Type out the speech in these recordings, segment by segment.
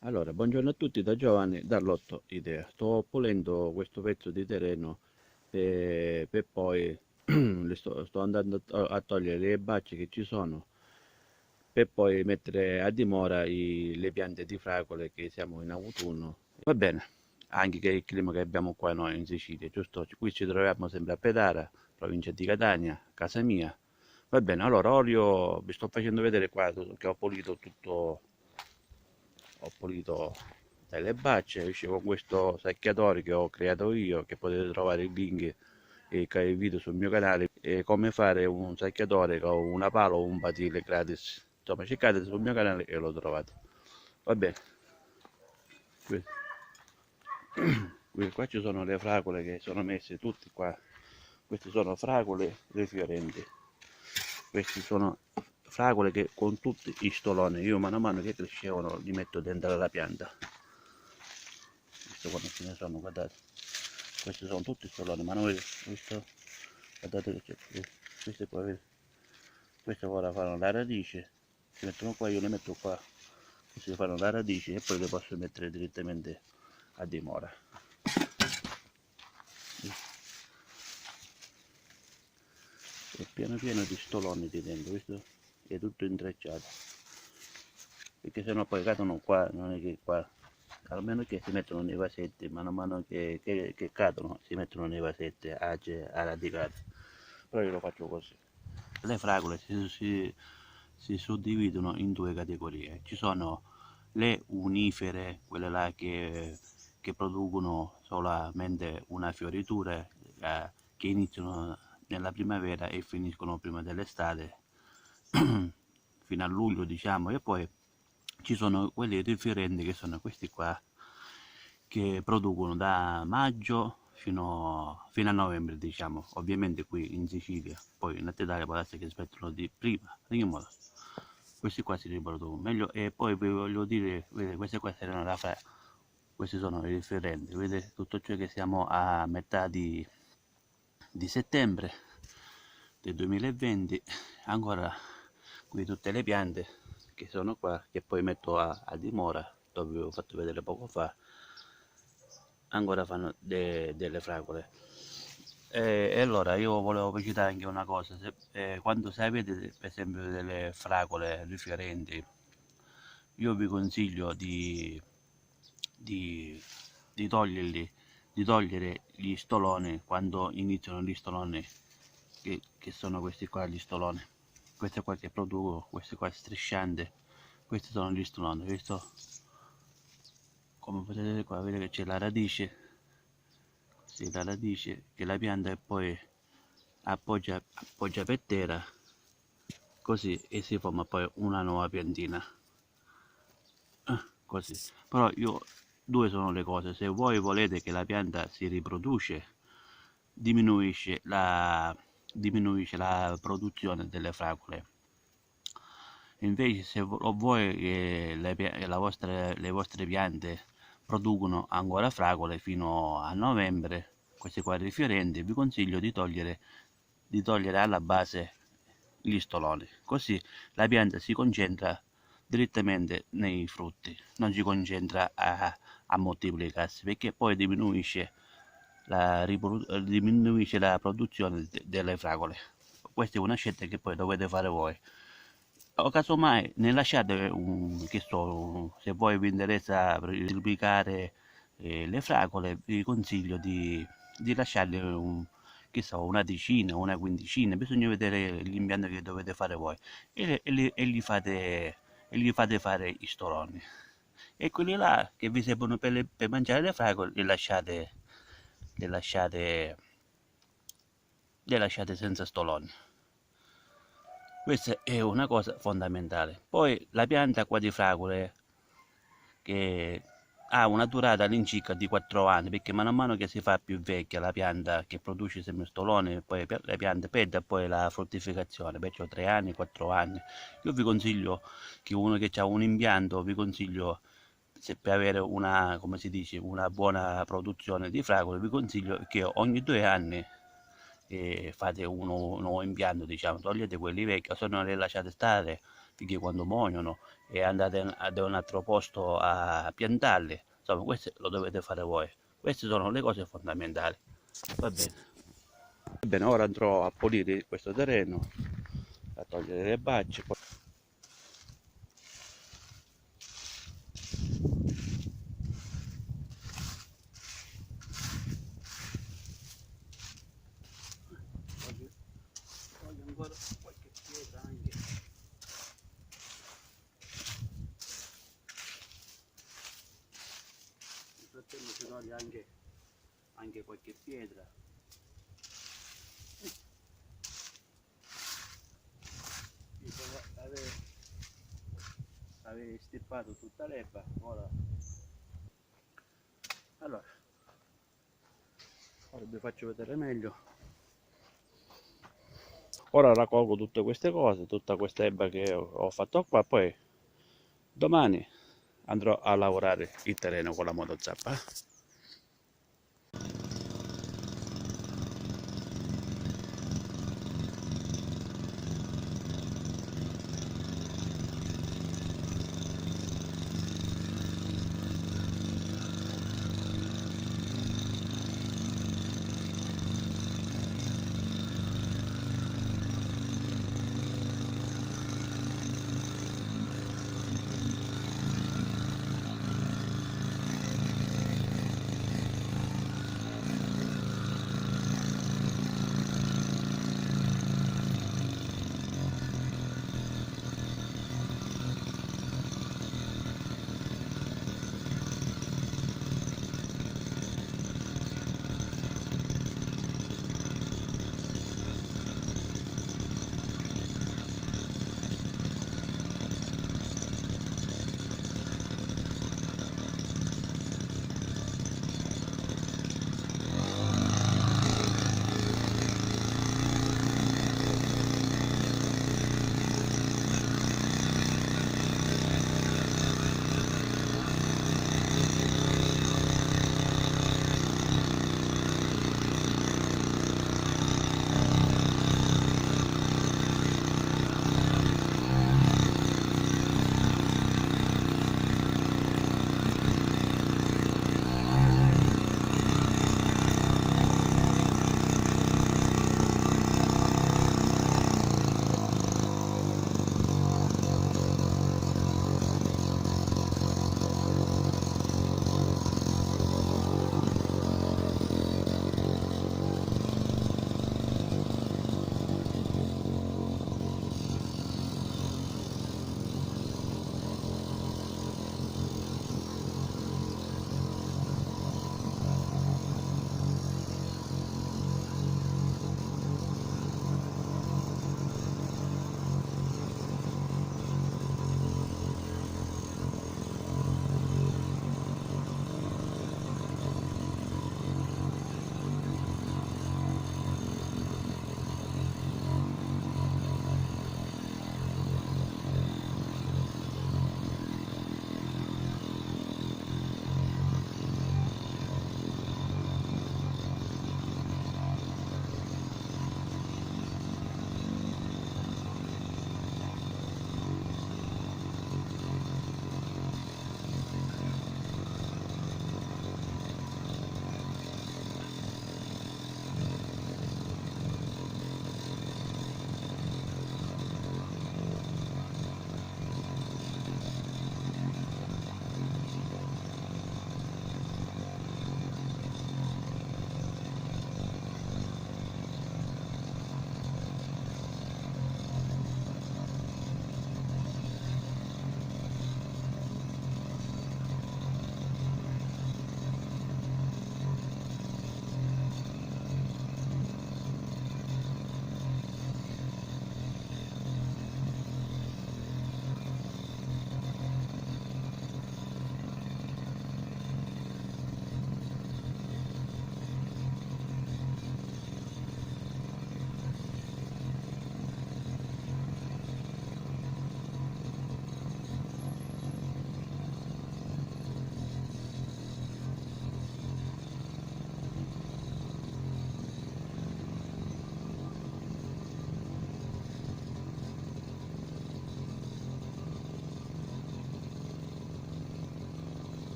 Allora, buongiorno a tutti da Giovanni dall'Otto Idea. Sto pulendo questo pezzo di terreno per poi sto andando a togliere le bacce che ci sono per poi mettere a dimora le piante di fragole che siamo in autunno. Va bene, anche che il clima che abbiamo qua noi in Sicilia, giusto? Qui ci troviamo sempre a Petara, provincia di Catania, casa mia. Va bene, allora ora vi sto facendo vedere qua che ho pulito delle bacce, esce con questo secchiatore che ho creato io, che potete trovare il link e il video sul mio canale, e come fare un secchiatore con una pala o un batile gratis. Insomma, cercate sul mio canale e lo trovate. Va bene, qui, qua ci sono le fragole che sono messe tutte qua. Queste sono fragole rifiorenti. Questi sono fragole che con tutti i stoloni, io mano a mano che crescevano li metto dentro la pianta. Visto quando ce ne sono, guardate, questi sono tutti stoloni, ma noi, visto, guardate che c'è qui, queste qua, vedi, queste ora fanno la radice, si mettono qua, io le metto qua, queste fanno la radice e poi le posso mettere direttamente a dimora. È pieno pieno di stoloni di dentro, visto? È tutto intrecciato, perché sennò poi cadono qua, non è che qua, almeno che si mettono nei vasetti, mano a mano che cadono si mettono nei vasetti a radicare, però io lo faccio così. Le fragole si suddividono in due categorie, ci sono le unifere, quelle là che producono solamente una fioritura, che iniziano nella primavera e finiscono prima dell'estate, fino a luglio diciamo, e poi ci sono quelli differenti che sono questi qua che producono da maggio fino a novembre diciamo, ovviamente qui in Sicilia, poi in Italia può essere che aspettano di prima, in modo questi qua si riproducono meglio. E poi vi voglio dire, vedete, queste qua saranno questi sono i differenti, vedete tutto ciò che siamo a metà di settembre del 2020, ancora qui tutte le piante che sono qua, che poi metto a dimora, dove vi ho fatto vedere poco fa, ancora fanno delle fragole. E allora io volevo precisare anche una cosa, quando se avete per esempio delle fragole rifiorenti, io vi consiglio di, di toglierli, di togliere gli stoloni quando iniziano gli stoloni, che sono questi qua gli stoloni, questi qua che produco, questi qua striscianti, questi sono gli stoloni, visto? Come potete vedere qua, vedete che c'è la radice, sì, la radice che la pianta e poi appoggia per terra, così, e si forma poi una nuova piantina, così. Però due sono le cose: se voi volete che la pianta si riproduce, diminuisce diminuisce la produzione delle fragole. Invece se vuoi che le vostre piante producono ancora fragole fino a novembre, questi qua rifiorenti, vi consiglio di togliere alla base gli stoloni, così la pianta si concentra direttamente nei frutti, non si concentra a moltiplicarsi, perché poi diminuisce la produzione delle fragole. Questa è una scelta che poi dovete fare voi. O casomai ne lasciate che so, se voi vi interessa replicare le fragole, vi consiglio di lasciarle che so, una decina, una quindicina, bisogna vedere l'impianto che dovete fare voi, e gli fate fare i stoloni. E quelli là che vi servono per mangiare le fragole, le lasciate, le lasciate senza stoloni. Questa è una cosa fondamentale. Poi la pianta qua di fragole, che ha una durata all'incirca di 4 anni, perché mano a mano che si fa più vecchia la pianta che produce semestolone, poi le piante perde poi la fruttificazione, perciò 3 anni, 4 anni. Io vi consiglio che uno che ha un impianto, vi consiglio, se per avere una, come si dice, una buona produzione di fragole, vi consiglio che ogni 2 anni fate un nuovo impianto, diciamo, togliete quelli vecchi, se no li lasciate stare finché quando muoiono e andate ad un altro posto a piantarli. Insomma, questo lo dovete fare voi. Queste sono le cose fondamentali. Va bene. Va bene, ora andrò a pulire questo terreno, a togliere le bacce. Voglio ancora qualche pietra anche. Nel frattempo si toglie anche qualche pietra. Dopo aver stirpato tutta l'erba, allora vi faccio vedere meglio. Ora raccolgo tutte queste cose, tutta questa erba che ho fatto qua, poi domani andrò a lavorare il terreno con la motozappa.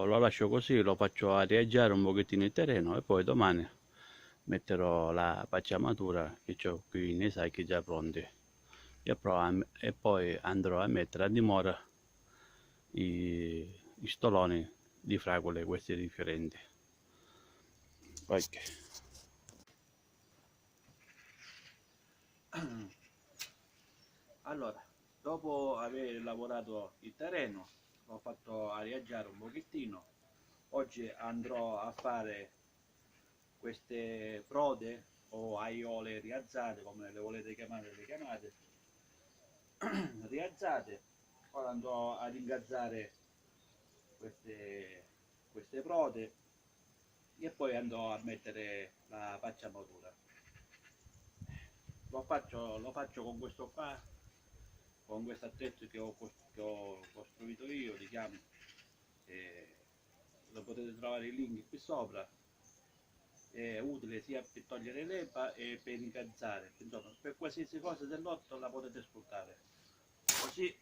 lo lascio così, lo faccio arieggiare un pochettino il terreno e poi domani metterò la pacciamatura che ho qui nei sacchi già pronti e poi andrò a mettere a dimora i stoloni di fragole, questi differenti. Ok. Allora, dopo aver lavorato il terreno, l'ho fatto arieggiare un pochettino. Oggi andrò a fare queste prode o aiole rialzate, come le volete chiamare, le chiamate, rialzate. Ora andrò ad ingazzare queste prode e poi andrò a mettere la pacciamatura. Lo faccio con questo qua, con questo attrezzo che ho costruito io, diciamo, lo potete trovare il link qui sopra. È utile sia per togliere l'erba e per ingazzare, insomma per qualsiasi cosa dell'orto la potete sfruttare. Così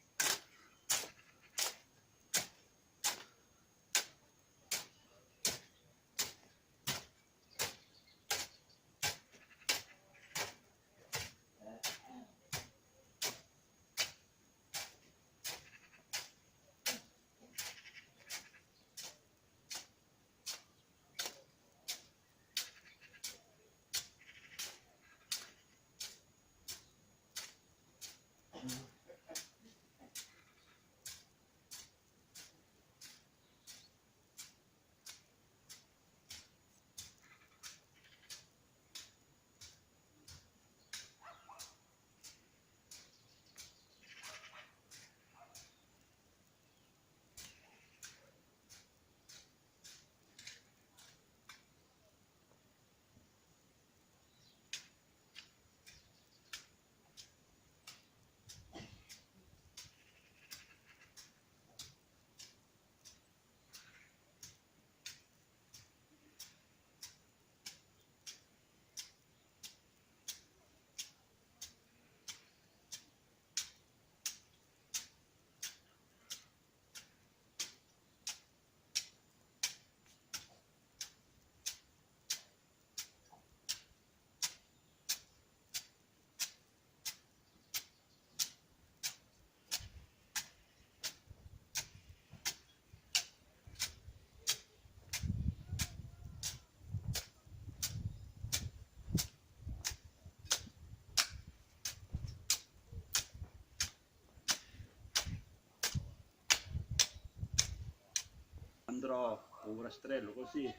andrò con un rastrello così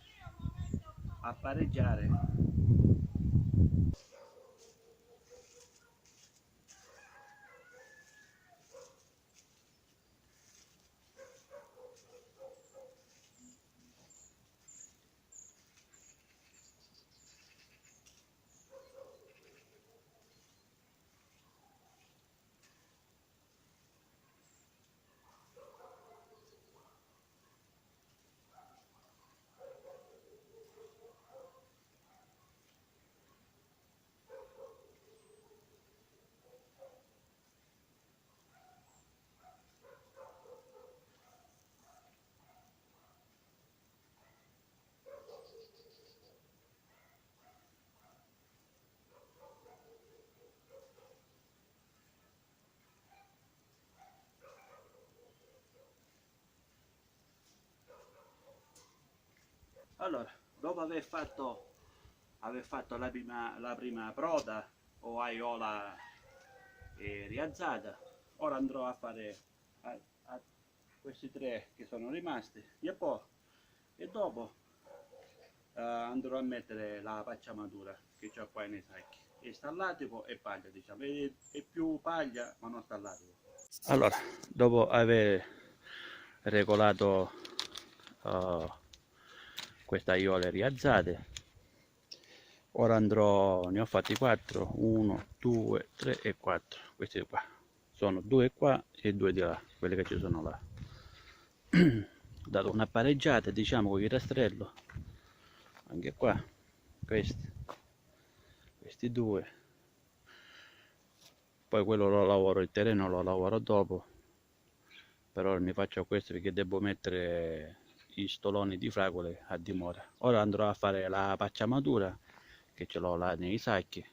a pareggiare. Allora, dopo aver fatto la prima proda o aiola rialzata, ora andrò a fare a questi tre che sono rimasti e dopo andrò a mettere la pacciamatura che ho qua nei sacchi, e stallatico e paglia, diciamo, è più paglia ma non stallatico. Allora, dopo aver regolato queste aiole rialzate, ora andrò, ne ho fatti 4, 1, 2, 3 e 4, questi qua sono 2 qua e 2 di là, quelli che ci sono là. Ho dato una pareggiata, diciamo, con il rastrello anche qua, questi due, poi quello lo lavoro, il terreno lo lavoro dopo, Per ora mi faccio questo perché devo mettere i stoloni di fragole a dimora. Ora andrò a fare la pacciamatura che ce l'ho là nei sacchi.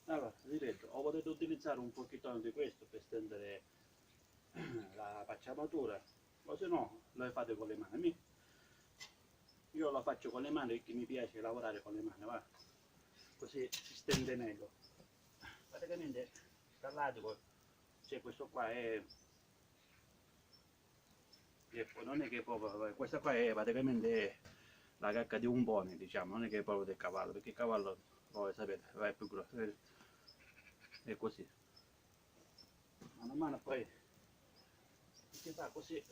Allora, ripeto, ho voluto utilizzare un pochettino di questo per stendere la pacciamatura, o se no lo fate con le mani. Io lo faccio con le mani perché mi piace lavorare con le mani, va? Così si stende meglio. Praticamente dall'atico c'è questo qua non è che proprio, questa qua è praticamente la cacca di un pony, diciamo, non è che è proprio del cavallo, perché il cavallo, voi sapete, va più grosso, è così. Mano a mano poi si fa così,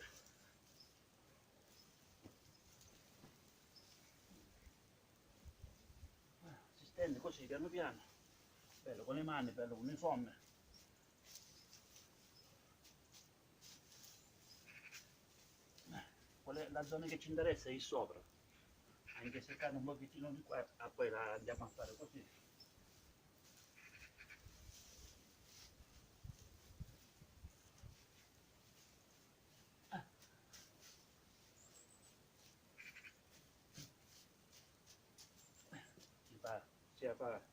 si stende così piano piano, bello con le mani, bello uniforme. La zona che ci interessa è il sopra, anche se cade un pochettino di qua, poi la andiamo a fare così. Si fa, si fa.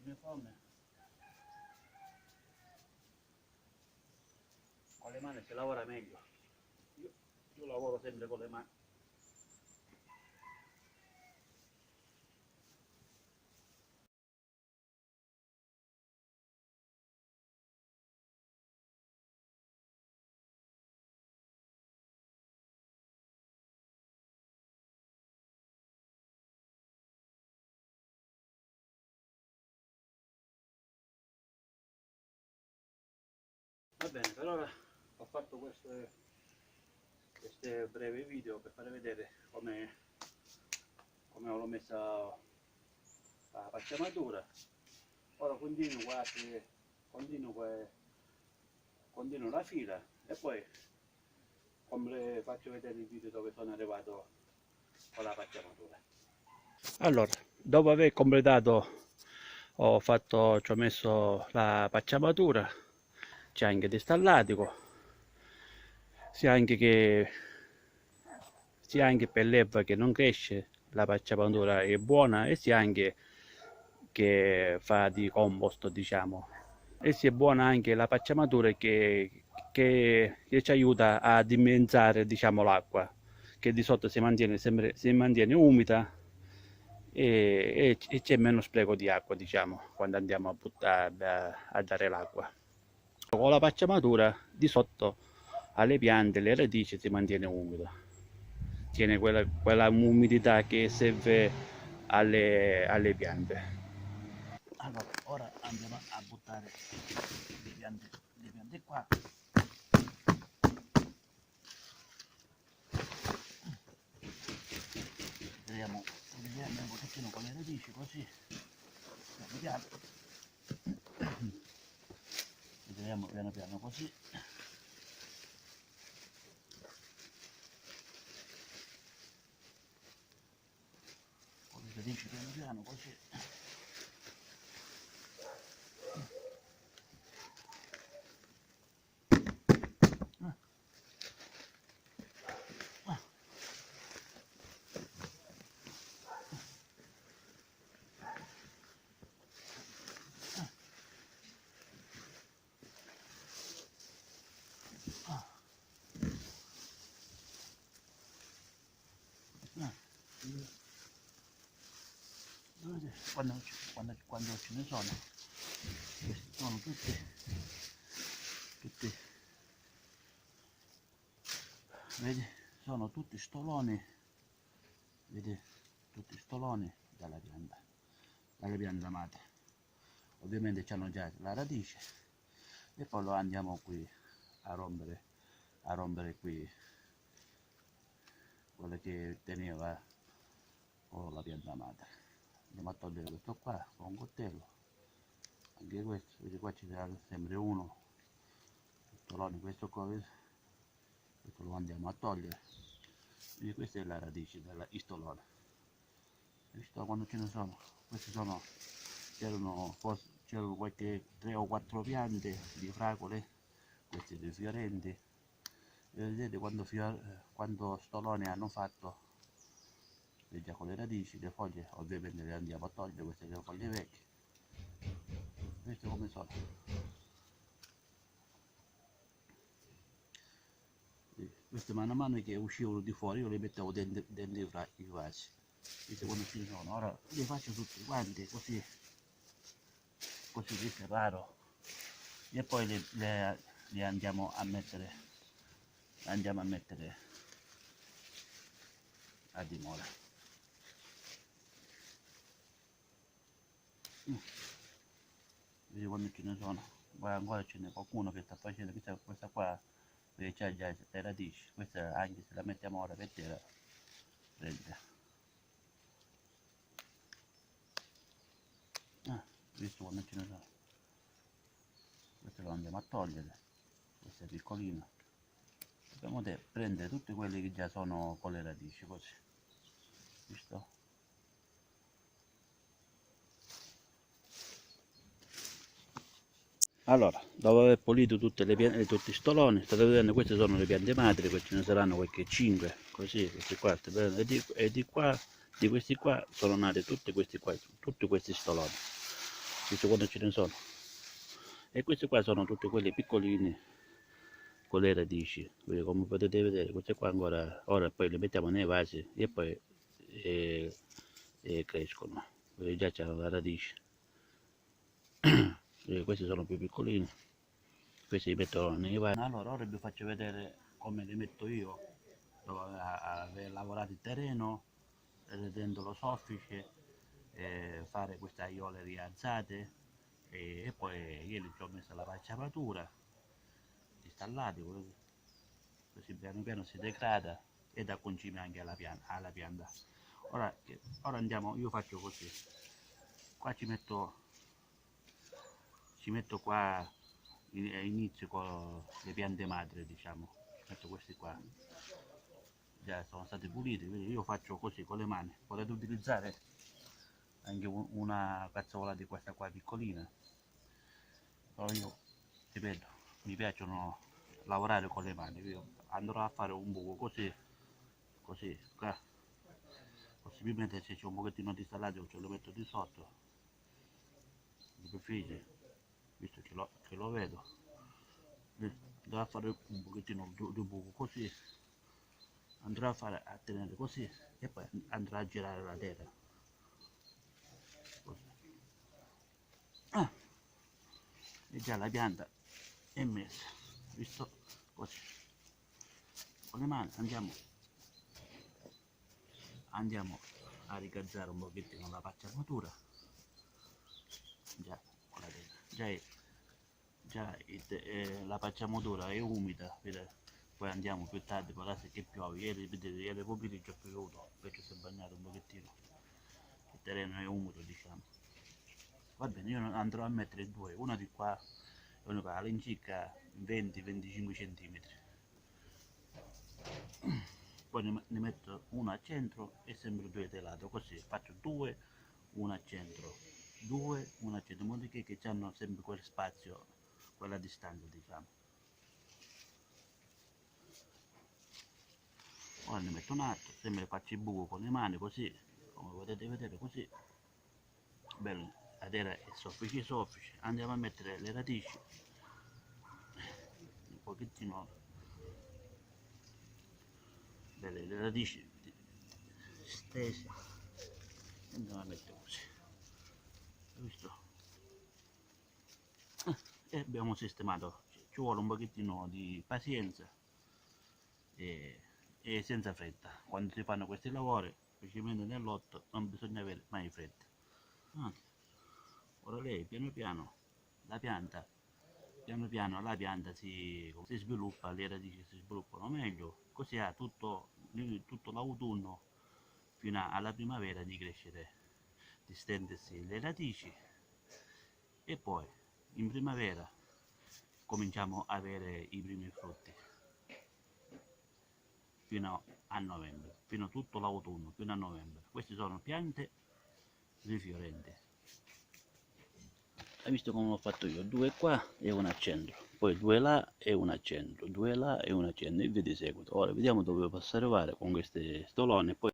Uniforme, con le mani si lavora meglio. Io, io lavoro sempre con le mani. Va bene, per ora ho fatto queste brevi video per fare vedere come ho messa la pacciamatura. Ora continuo, guardi, continuo, continuo la fila e poi faccio vedere il video dove sono arrivato con la pacciamatura. Allora, dopo aver completato, ci ho messo la pacciamatura, c'è anche distallatico, sia anche che sia anche per l'erba che non cresce, la pacciamatura è buona e sia anche che fa di compost, diciamo. E sia buona anche la pacciamatura che ci aiuta a dimezzare, diciamo, l'acqua, che di sotto si mantiene umida e c'è meno spreco di acqua, diciamo, quando andiamo a dare l'acqua. Con la pacciamatura di sotto alle piante, le radici si mantiene umido, tiene quella umidità che serve alle piante. Allora, ora andiamo a buttare le piante qua. Vediamo un pochettino con le radici così, piano piano. Vediamo piano piano così. Con le radici piano piano così. quando ce ne sono, questi sono tutti, vedi, sono tutti stoloni, vedi, tutti stoloni dalla pianta madre. Ovviamente hanno già la radice e poi lo andiamo qui a rompere qui quello che teneva la pianta madre. Andiamo a togliere questo qua con un coltello, anche questo, vedi qua ci sarà sempre uno, stolone, questo qua, vedi? Questo lo andiamo a togliere, quindi questa è la radice della istolone. Visto quando ce ne sono? Questi sono, c'erano qualche 3 o 4 piante di fragole, questi dei fiorenti, e vedete quando stoloni hanno fatto già con le radici, le foglie ovviamente le andiamo a togliere, queste sono le foglie vecchie, queste come sono. Queste mano a mano che uscivano di fuori io le mettevo dentro i vasi, vedete quando ci sono, ora le faccio tutte quante così li separo e poi le andiamo a mettere a dimora. Vedi quando ce ne sono, poi ancora ce n'è qualcuno che sta facendo, questa qua c'ha già le radici, questa anche se la mettiamo ora per terra prende. Visto quando ce ne sono, questo lo andiamo a togliere, questa è piccolina, dobbiamo prendere tutti quelli che già sono con le radici, così, visto? Allora, dopo aver pulito tutti i stoloni, state vedendo, queste sono le piante madri, poi ce ne saranno qualche 5, così, questi qua, e di qua, di questi qua sono nati tutti questi stoloni, visto quando ce ne sono. E questi qua sono tutti quelli piccolini con le radici, come potete vedere, queste qua ancora, ora poi le mettiamo nei vasi e poi crescono, già c'hanno la radice. Questi sono più piccolini, questi li metto nei vasi. Allora ora vi faccio vedere come li metto io, dopo aver lavorato il terreno, rendendolo soffice, fare queste aiole rialzate e poi ieri ci ho messo la pacciamatura, installati, così piano piano si degrada e dà concime anche alla pianta. Ora andiamo, io faccio così, qua ci metto qua inizio con le piante madri, diciamo, metto questi qua, già sono stati puliti, quindi io faccio così con le mani, potete utilizzare anche una cazzola di questa qua piccolina, però io, ripeto, mi piacciono lavorare con le mani, io andrò a fare un buco così qua, possibilmente se c'è un pochettino di salato ce lo metto di sotto, mi preferisce, visto che lo vedo, andrò a fare un pochettino di buco così, andrò a tenere così e poi andrò a girare la terra così. E già la pianta è messa, visto, così con le mani andiamo a rigazzare un pochettino la pacciamatura, già con la terra, la pacciamatura è umida, poi andiamo più tardi, può darsi che piove, ieri pomeriggio è piovuto, perché si è bagnato un pochettino, il terreno è umido, diciamo. Va bene, io andrò a mettere due, una di qua e una qua, all'incirca 20-25 cm. Poi ne metto una al centro e sempre due di lato, così faccio due, una al centro, due, una al centro, in modo che hanno sempre quel spazio, quella distanza, diciamo. Ora ne metto un altro, sempre faccio il buco con le mani, così, come potete vedere, così, bello, la terra è soffice, andiamo a mettere le radici, un pochettino, belle, le radici stese, andiamo a mettere così. visto? E abbiamo sistemato, ci vuole un pochettino di pazienza e senza fretta. Quando si fanno questi lavori, specialmente nell'otto, non bisogna avere mai fretta. Anzi, ora lei piano piano la pianta, piano piano la pianta si sviluppa, le radici si sviluppano meglio, così ha tutto l'autunno fino alla primavera di crescere, di stendersi le radici e poi in primavera cominciamo a avere i primi frutti fino a novembre, fino a tutto l'autunno, fino a novembre. Queste sono piante rifiorenti. Hai visto come l'ho fatto io? Due qua e una al centro, poi due là e una al centro, due là e una al centro, e via di seguito. Ora vediamo dove posso arrivare con queste stolone. Poi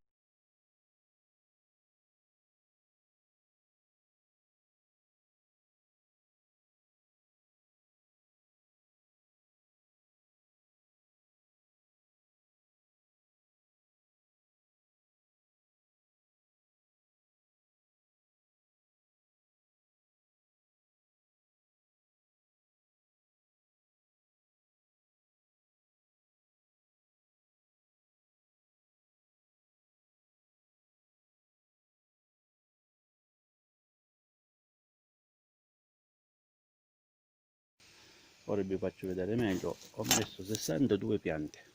ora vi faccio vedere meglio. Ho messo 62 piante,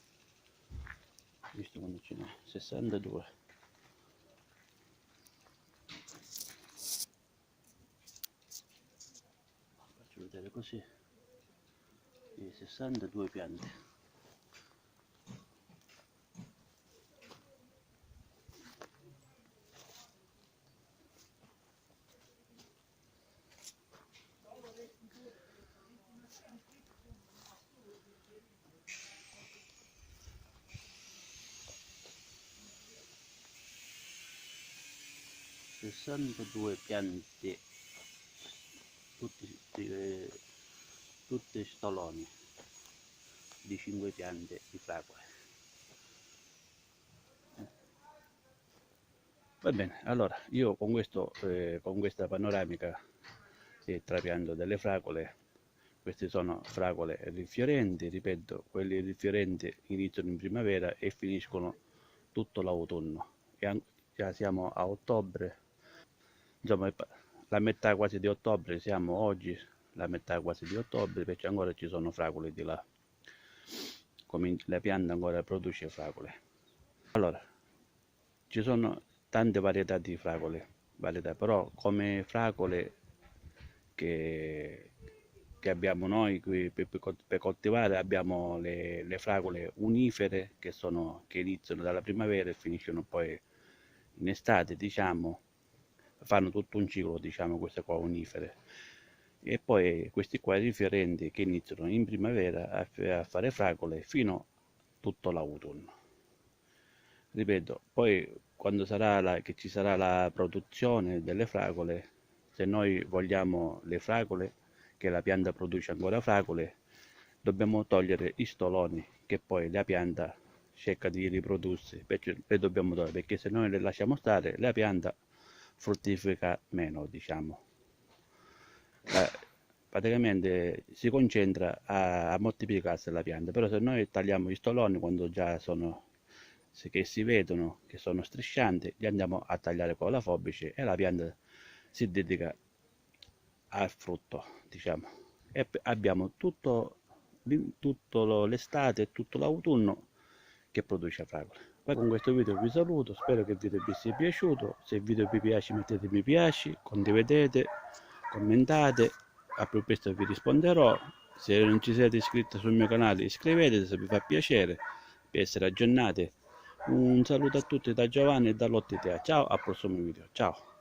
visto quando ce n'è, 62. Faccio vedere così, i 62 piante. 62 piante, tutti stoloni di 5 piante di fragole. Va bene, allora io con questa panoramica trapianto delle fragole. Queste sono fragole rifiorenti, ripeto, quelli rifiorenti iniziano in primavera e finiscono tutto l'autunno. E già siamo a ottobre, insomma la metà quasi di ottobre, siamo oggi, la metà quasi di ottobre, perché ancora ci sono fragole di là. La pianta ancora produce fragole. Allora, ci sono tante varietà di fragole, però come fragole che abbiamo noi qui per coltivare abbiamo le fragole unifere che iniziano dalla primavera e finiscono poi in estate, diciamo, fanno tutto un ciclo, diciamo, queste qua unifere. E poi questi qua rifiorenti che iniziano in primavera a fare fragole fino tutto l'autunno. Ripeto, poi quando che ci sarà la produzione delle fragole, se noi vogliamo le fragole, che la pianta produce ancora fragole, dobbiamo togliere i stoloni che poi la pianta cerca di riprodursi, perché le dobbiamo togliere, perché se noi le lasciamo stare la pianta fruttifica meno, diciamo. Praticamente si concentra a moltiplicarsi la pianta, però se noi tagliamo gli stoloni quando già sono che si vedono che sono striscianti, li andiamo a tagliare con la forbice e la pianta si dedica al frutto, diciamo, e abbiamo tutto l'estate e tutto l'autunno che produce fragole. Poi con questo video vi saluto, spero che il video vi sia piaciuto. Se il video vi piace mettete mi piace, condividete, commentate, a più presto vi risponderò. Se non ci siete iscritti sul mio canale iscrivetevi se vi fa piacere per essere aggiornati. Un saluto a tutti da Giovanni e da Lottitea. Ciao, al prossimo video. Ciao.